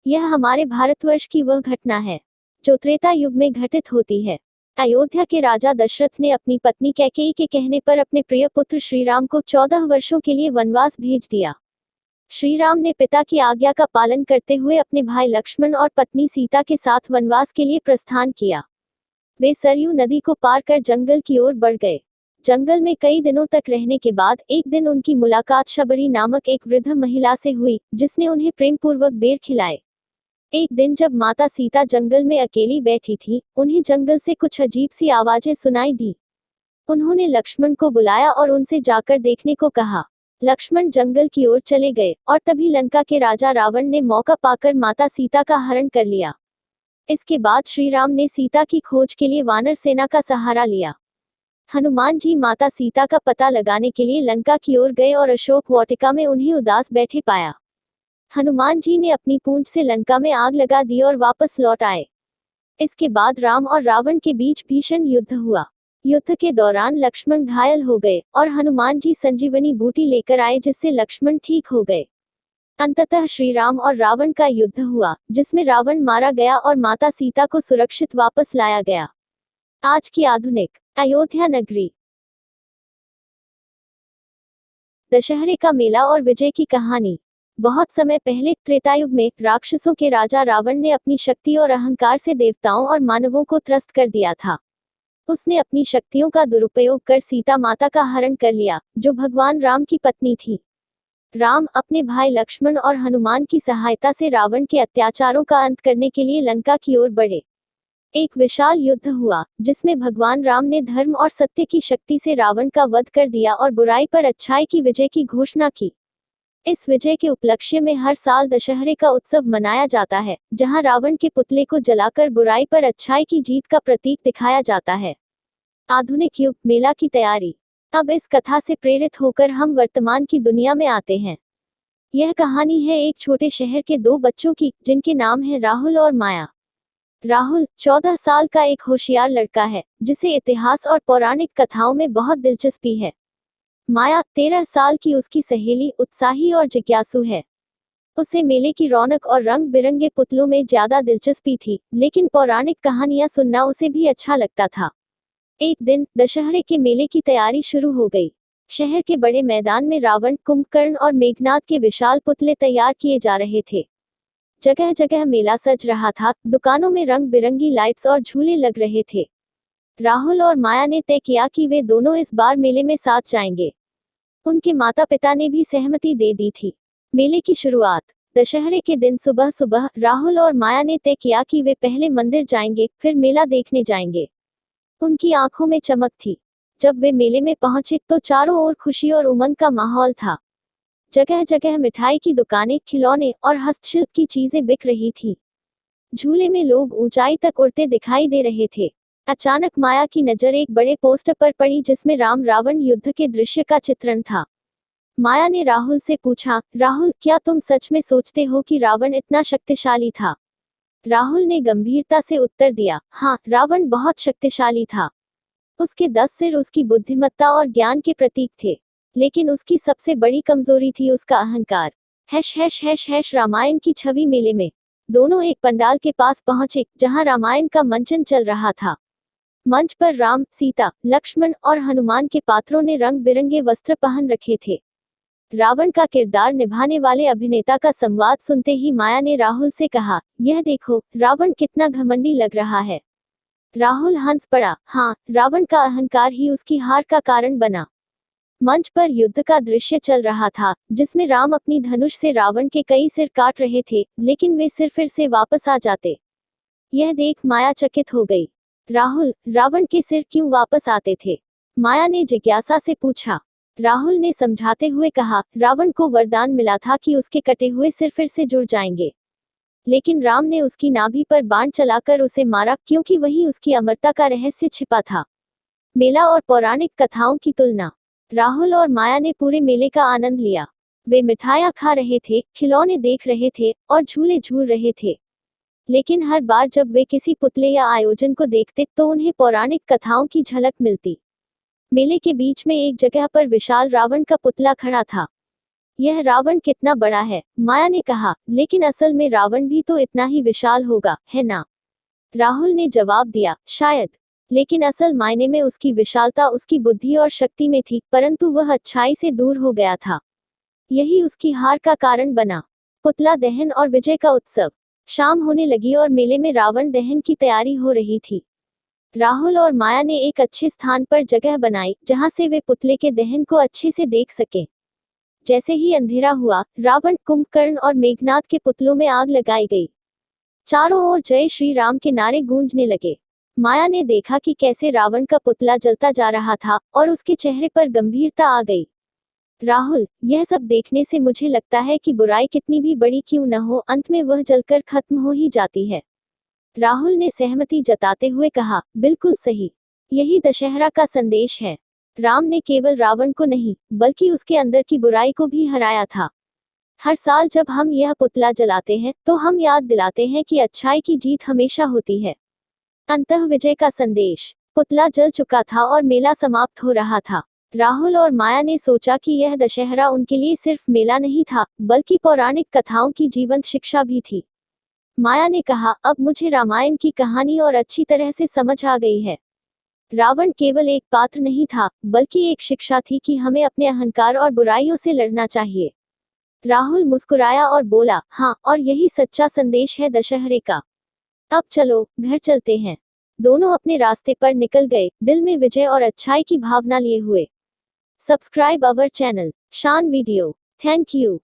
यह हमारे भारतवर्ष की वह घटना है जो त्रेता युग में घटित होती है। अयोध्या के राजा दशरथ ने अपनी पत्नी कैकेयी के कहने पर अपने प्रिय पुत्र श्रीराम को 14 वर्षों के लिए वनवास भेज दिया। श्रीराम ने पिता की आज्ञा का पालन करते हुए अपने भाई लक्ष्मण और पत्नी सीता के साथ वनवास के लिए प्रस्थान किया। वे सरयू नदी को पार कर जंगल की ओर बढ़ गए। जंगल में कई दिनों तक रहने के बाद एक दिन उनकी मुलाकात शबरी नामक एक वृद्ध महिला से हुई, जिसने उन्हें प्रेमपूर्वक बेर खिलाए। एक दिन जब माता सीता जंगल में अकेली बैठी थी, उन्हें जंगल से कुछ अजीब सी आवाजें सुनाई दी। उन्होंने लक्ष्मण को बुलाया और उनसे जाकर देखने को कहा। लक्ष्मण जंगल की ओर चले गए और तभी लंका के राजा रावण ने मौका पाकर माता सीता का हरण कर लिया। इसके बाद श्री राम ने सीता की खोज के लिए वानर सेना का सहारा लिया। हनुमान जी माता सीता का पता लगाने के लिए लंका की ओर गए और अशोक वाटिका में उन्हें उदास बैठे पाया। हनुमान जी ने अपनी पूंछ से लंका में आग लगा दी और वापस लौट आए। इसके बाद राम और रावण के बीच भीषण युद्ध हुआ। युद्ध के दौरान लक्ष्मण घायल हो गए और हनुमान जी संजीवनी बूटी लेकर आए, जिससे लक्ष्मण ठीक हो गए। अंततः श्री राम और रावण का युद्ध हुआ, जिसमें रावण मारा गया और माता सीता को सुरक्षित वापस लाया गया। आज की आधुनिक अयोध्या नगरी। दशहरे का मेला और विजय की कहानी। बहुत समय पहले त्रेतायुग में राक्षसों के राजा रावण ने अपनी शक्ति और अहंकार से देवताओं और मानवों को त्रस्त कर दिया था। उसने अपनी शक्तियों का दुरुपयोग कर सीता माता का हरण कर लिया, जो भगवान राम की पत्नी थी। राम अपने भाई लक्ष्मण और हनुमान की सहायता से रावण के अत्याचारों का अंत करने के लिए लंका की ओर बढ़े। एक विशाल युद्ध हुआ, जिसमें भगवान राम ने धर्म और सत्य की शक्ति से रावण का वध कर दिया और बुराई पर अच्छाई की विजय की घोषणा की। इस विजय के उपलक्ष्य में हर साल दशहरे का उत्सव मनाया जाता है, जहां रावण के पुतले को जलाकर बुराई पर अच्छाई की जीत का प्रतीक दिखाया जाता है। आधुनिक युग मेला की तैयारी। अब इस कथा से प्रेरित होकर हम वर्तमान की दुनिया में आते हैं। यह कहानी है एक छोटे शहर के दो बच्चों की, जिनके नाम है राहुल और माया। राहुल 14 साल का एक होशियार लड़का है, जिसे इतिहास और पौराणिक कथाओं में बहुत दिलचस्पी है। माया 13 साल की उसकी सहेली, उत्साही और जिज्ञासु है। उसे मेले की रौनक और रंग बिरंगे पुतलों में ज्यादा दिलचस्पी थी, लेकिन पौराणिक कहानियां सुनना उसे भी अच्छा लगता था। एक दिन दशहरे के मेले की तैयारी शुरू हो गई। शहर के बड़े मैदान में रावण, कुंभकर्ण और मेघनाद के विशाल पुतले तैयार किए जा रहे थे। जगह जगह मेला सज रहा था, दुकानों में रंग बिरंगी लाइट्स और झूले लग रहे थे। राहुल और माया ने तय किया कि वे दोनों इस बार मेले में साथ जाएंगे। उनके माता पिता ने भी सहमति दे दी थी। मेले की शुरुआत। दशहरे के दिन सुबह सुबह राहुल और माया ने तय किया कि वे पहले मंदिर जाएंगे, फिर मेला देखने जाएंगे। उनकी आंखों में चमक थी। जब वे मेले में पहुंचे तो चारों ओर खुशी और उमंग का माहौल था। जगह जगह मिठाई की दुकानें, खिलौने और हस्तशिल्प की चीजें बिक रही थी। झूले में लोग ऊंचाई तक उड़ते दिखाई दे रहे थे। अचानक माया की नजर एक बड़े पोस्टर पर पड़ी, जिसमें राम रावण युद्ध के दृश्य का चित्रण था। माया ने राहुल से पूछा, राहुल, क्या तुम सच में सोचते हो कि रावण इतना शक्तिशाली था? राहुल ने गंभीरता से उत्तर दिया, हाँ, रावण बहुत शक्तिशाली था। उसके 10 सिर उसकी बुद्धिमत्ता और ज्ञान के प्रतीक थे। लेकिन उसकी सबसे बड़ी कमजोरी थी उसका अहंकार। Hash hash hash hash Ramayana की छवि। मेले में दोनों एक पंडाल के पास पहुंचे, जहां रामायण का मंचन चल रहा था। मंच पर राम, सीता, लक्ष्मण और हनुमान के पात्रों ने रंग बिरंगे वस्त्र पहन रखे थे। रावण का किरदार निभाने वाले अभिनेता का संवाद सुनते ही माया ने राहुल से कहा, यह देखो, रावण कितना घमंडी लग रहा है। राहुल हंस पड़ा, हाँ, रावण का अहंकार ही उसकी हार का कारण बना। मंच पर युद्ध का दृश्य चल रहा था, जिसमें राम अपनी धनुष से रावण के कई सिर काट रहे थे, लेकिन वे सिर फिर से वापस आ जाते। यह देख माया चकित हो गई। राहुल, रावण के सिर क्यों वापस आते थे? माया ने जिज्ञासा से पूछा। राहुल ने समझाते हुए कहा, रावण को वरदान मिला था कि उसके कटे हुए सिर फिर से जुड़ जाएंगे। लेकिन राम ने उसकी नाभि पर बाण चलाकर उसे मारा, क्योंकि वही उसकी अमरता का रहस्य छिपा था। मेला और पौराणिक कथाओं की तुलना। राहुल और माया ने पूरे मेले का आनंद लिया। वे मिठाइयाँ खा रहे थे, खिलौने देख रहे थे और झूले झूल रहे थे। लेकिन हर बार जब वे किसी पुतले या आयोजन को देखते तो उन्हें पौराणिक कथाओं की झलक मिलती। मेले के बीच में एक जगह पर विशाल रावण का पुतला खड़ा था। यह रावण कितना बड़ा है, माया ने कहा, लेकिन असल में रावण भी तो इतना ही विशाल होगा, है ना? राहुल ने जवाब दिया, शायद। लेकिन असल मायने में उसकी विशालता उसकी बुद्धि और शक्ति में थी, परंतु वह अच्छाई से दूर हो गया था। यही उसकी हार का कारण बना। पुतला दहन और विजय का उत्सव। शाम होने लगी और मेले में रावण दहन की तैयारी हो रही थी। राहुल और माया ने एक अच्छे स्थान पर जगह बनाई, जहां से वे पुतले के दहन को अच्छे से देख सकें। जैसे ही अंधेरा हुआ, रावण, कुंभकर्ण और मेघनाद के पुतलों में आग लगाई गई। चारों ओर जय श्री राम के नारे गूंजने लगे। माया ने देखा कि कैसे रावण का पुतला जलता जा रहा था और उसके चेहरे पर गंभीरता आ गई। राहुल, यह सब देखने से मुझे लगता है कि बुराई कितनी भी बड़ी क्यों न हो, अंत में वह जलकर खत्म हो ही जाती है। राहुल ने सहमति जताते हुए कहा, बिल्कुल सही। यही दशहरा का संदेश है। राम ने केवल रावण को नहीं, बल्कि उसके अंदर की बुराई को भी हराया था। हर साल जब हम यह पुतला जलाते हैं, तो हम याद दिलाते हैं कि अच्छाई की जीत हमेशा होती है। अंतः विजय का संदेश। पुतला जल चुका था और मेला समाप्त हो रहा था। राहुल और माया ने सोचा कि यह दशहरा उनके लिए सिर्फ मेला नहीं था, बल्कि पौराणिक कथाओं की जीवंत शिक्षा भी थी। माया ने कहा, अब मुझे रामायण की कहानी और अच्छी तरह से समझ आ गई है। रावण केवल एक पात्र नहीं था, बल्कि एक शिक्षा थी कि हमें अपने अहंकार और बुराइयों से लड़ना चाहिए। राहुल मुस्कुराया और बोला, हाँ, और यही सच्चा संदेश है दशहरे का। अब चलो, घर चलते हैं। दोनों अपने रास्ते पर निकल गए, दिल में विजय और अच्छाई की भावना लिए हुए। सब्सक्राइब अवर चैनल, शान वीडियो। Thank you.